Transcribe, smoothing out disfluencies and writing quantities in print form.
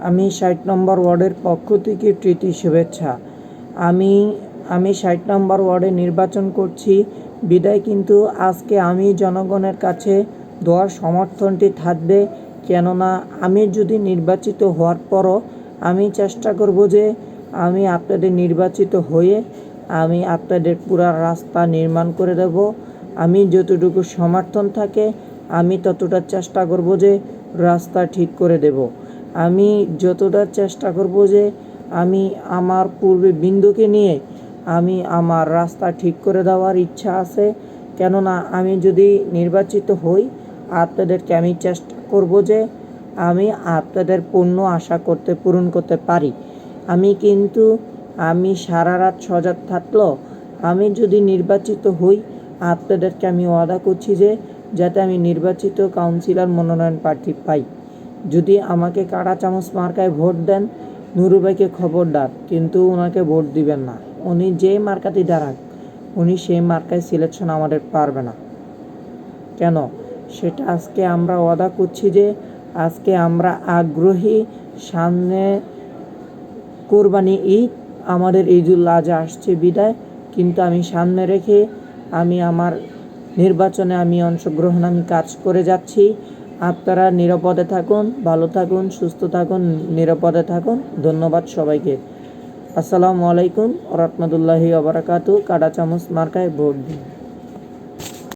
আমি ৬০ নম্বর ওয়ার্ডের পক্ষ থেকে প্রীতি শুভেচ্ছা। আমি আমি ৬০ নম্বর ওয়ার্ডে নির্বাচন করছি বিদায় কিন্তু আজকে আমি জনগণের কাছে দোয়ার সমর্থনটি থাকবে। কেননা আমি যদি নির্বাচিত হওয়ার পরও আমি চেষ্টা করব যে আমি আপনাদের নির্বাচিত হয়ে আমি আপনাদের পুরা রাস্তা নির্মাণ করে দেব। আমি যতটুকু সমর্থন থাকে আমি ততটা চেষ্টা করব যে রাস্তা ঠিক করে দেব। আমি যতটা চেষ্টা করব যে আমি আমার পূর্বে বিন্দুকে নিয়ে আমি আমার রাস্তা ঠিক করে দেওয়ার ইচ্ছা আছে। কেননা আমি যদি নির্বাচিত হই আপনাদেরকে আমি চেষ্টা করব যে আমি আপনাদের পূর্ণ আশা পূরণ করতে পারি। আমি সারা রাত সজাগ থাকলেও আমি যদি নির্বাচিত হই আপনাদেরকে আমি ওয়াদা করছি যে যাতে আমি নির্বাচিত কাউন্সিলর মনোনয়ন প্রার্থী পাই। যদি আমাকে কাঁটা চামচ মার্কায় ভোট দেন, নুরু ভাইকে খবরদার কিন্তু ওনাকে ভোট দিবেন না। উনি যে মার্কাতেই দাঁড়াক উনি সেই মার্কায় সিলেকশন আমাদের পারবে না। কেন সেটা আজকে আমরা ওয়াদা করছি যে আজকে আমরা আগ্রহী। সামনে কোরবানি ঈদ, আমাদের ঈদুল আজহা আসছে বিদায়, কিন্তু আমি সামনে রেখে আমি আমার নির্বাচনে আমি অংশগ্রহণ আমি কাজ করে যাচ্ছি। আপনারা নিরাপদে থাকুন, ভালো থাকুন, সুস্থ থাকুন, নিরাপদে থাকুন। ধন্যবাদ সবাইকে। আসসালামু আলাইকুম ওয়া রাহমাতুল্লাহি ওয়া বারাকাতুহু। কাঁটা চামচ মার্কায় ভোট দিন।